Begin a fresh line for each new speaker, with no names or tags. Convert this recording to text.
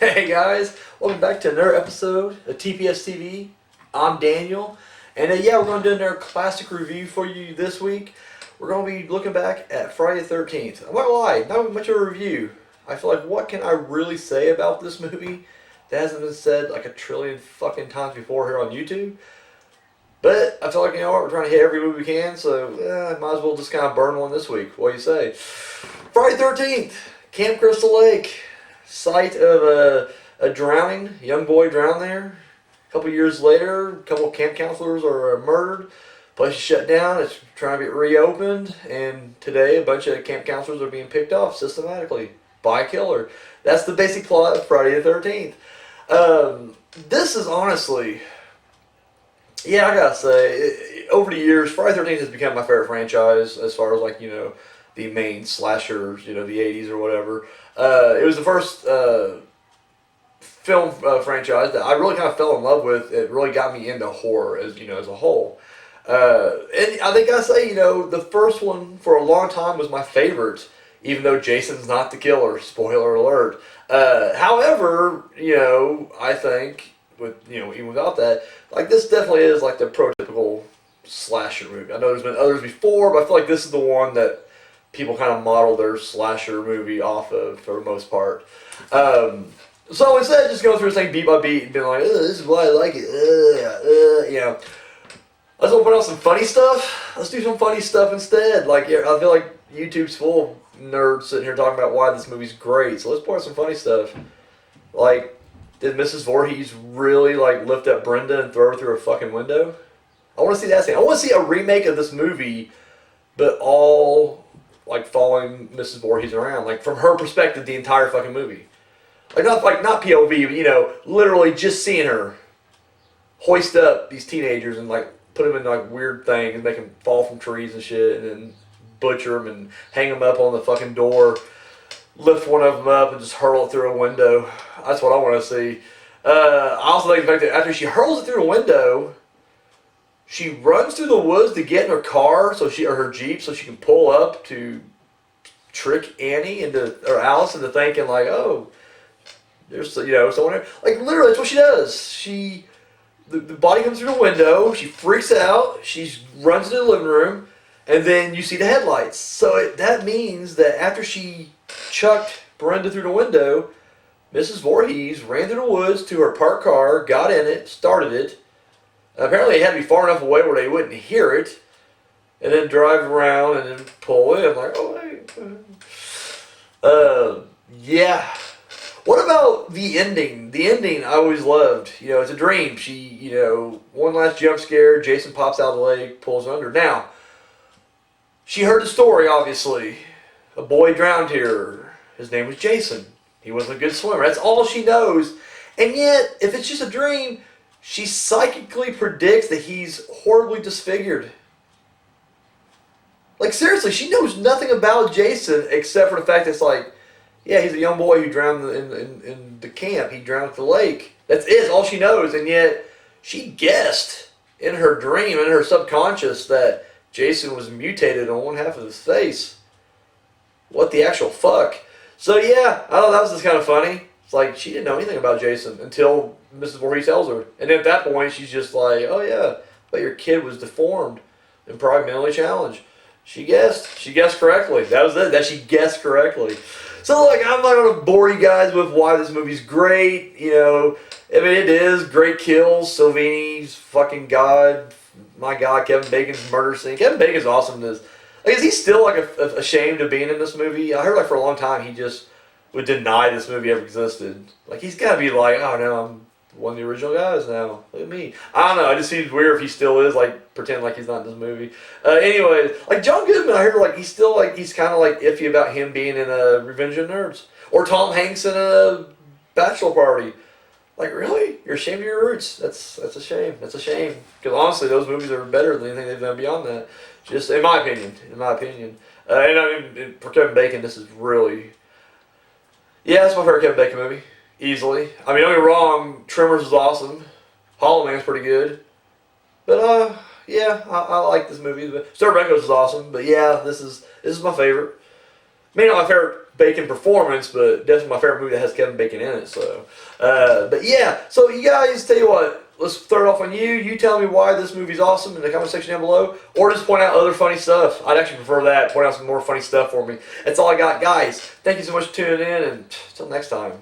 Hey guys, welcome back to another episode of TPS-TV. I'm Daniel, and yeah, we're going to do another classic review for you this week. We're going to be looking back at Friday the 13th. I'm not going to lie, not much of a review. I feel like, what can I really say about this movie that hasn't been said like a trillion fucking times before here on YouTube? But I feel like, you know what, we're trying to hit every movie we can, so might as well just kind of burn one this week. What do you say? Friday the 13th, Camp Crystal Lake. Site of a drowning, a young boy drowned there. A couple years later, a couple of camp counselors are murdered. Place is shut down. It's trying to get reopened, and today a bunch of camp counselors are being picked off systematically by a killer. That's the basic plot of Friday the 13th. This is honestly, yeah, I gotta say, over the years, Friday the 13th has become my favorite franchise as far as, like, you know, the main slashers, you know, the 80s or whatever. It was the first film franchise that I really kind of fell in love with. It really got me into horror, as you know, as a whole. And I think I say, you know, the first one for a long time was my favorite, even though Jason's not the killer. Spoiler alert. However, you know, I think even without that, like, this definitely is like the prototypical slasher movie. I know there's been others before, but I feel like this is the one that people kind of model their slasher movie off of for the most part. So instead of just going through this thing beat by beat and being like, this is why I like it, you know, let's put out some funny stuff. Let's do some funny stuff instead. Like, I feel like YouTube's full of nerds sitting here talking about why this movie's great. So let's put out some funny stuff. Like, did Mrs. Voorhees really, like, lift up Brenda and throw her through a fucking window? I want to see that scene. I want to see a remake of this movie, but all, like, following Mrs. Voorhees around, like, from her perspective, the entire fucking movie. Like not POV, but, you know, literally just seeing her hoist up these teenagers and, like, put them in, like, weird things and make them fall from trees and shit, and then butcher them and hang them up on the fucking door, lift one of them up and just hurl it through a window. That's what I want to see. I also like the fact that after she hurls it through a window, she runs through the woods to get in her car, or her Jeep, so she can pull up to trick or Alice into thinking, like, oh, there's, you know, someone there. Like, literally, that's what she does. The body comes through the window, she freaks out, she runs into the living room, and then you see the headlights. So that means that after she chucked Brenda through the window, Mrs. Voorhees ran through the woods to her parked car, got in it, started it. Apparently, it had to be far enough away where they wouldn't hear it, and then drive around and then pull in. Like, oh, hey. Yeah. What about the ending? The ending I always loved. You know, it's a dream. She, you know, one last jump scare, Jason pops out of the lake, pulls her under. Now, she heard the story, obviously. A boy drowned here. His name was Jason. He wasn't a good swimmer. That's all she knows. And yet, if it's just a dream, she psychically predicts that he's horribly disfigured. Like, seriously, she knows nothing about Jason except for the fact that it's like, yeah, he's a young boy who drowned in the camp. He drowned at the lake. That's it. That's all she knows. And yet, she guessed in her dream, in her subconscious, that Jason was mutated on one half of his face. What the actual fuck? So, yeah, I thought that was just kind of funny. It's like, she didn't know anything about Jason until Mrs. Voorhees tells her. And then at that point, she's just like, oh, yeah, but your kid was deformed and probably mentally challenged. She guessed. She guessed correctly. That was it. That she guessed correctly. So, like, I'm not going to bore you guys with why this movie's great. You know, I mean, it is. Great kills. Silvini's fucking god. My God, Kevin Bacon's murder scene. Kevin Bacon's awesome in this. Like, is he still, like, ashamed of being in this movie? I heard, like, for a long time he just would deny this movie ever existed. Like, he's got to be like, oh, no, I'm one of the original guys now. Look at me. I don't know. It just seems weird if he still is, like, pretending like he's not in this movie. Anyway, like, John Goodman, I hear, like, he's still, like, he's kind of, like, iffy about him being in Revenge of the Nerds. Or Tom Hanks in a Bachelor Party. Like, really? You're ashamed of your roots? That's a shame. That's a shame. Because, honestly, those movies are better than anything they've done beyond that. Just, in my opinion. In my opinion. And, I mean, for Kevin Bacon, this is really... Yeah, it's my favorite Kevin Bacon movie. Easily. I mean, don't get me wrong, Tremors is awesome. Hollow Man's pretty good. But, yeah, I like this movie. Stir of Echoes is awesome. But, yeah, this is my favorite. Maybe not my favorite Bacon performance, but definitely my favorite movie that has Kevin Bacon in it. So, but yeah. So you guys, tell you what. Let's throw it off on you. You tell me why this movie's awesome in the comment section down below, or just point out other funny stuff. I'd actually prefer that. Point out some more funny stuff for me. That's all I got, guys. Thank you so much for tuning in, and until next time.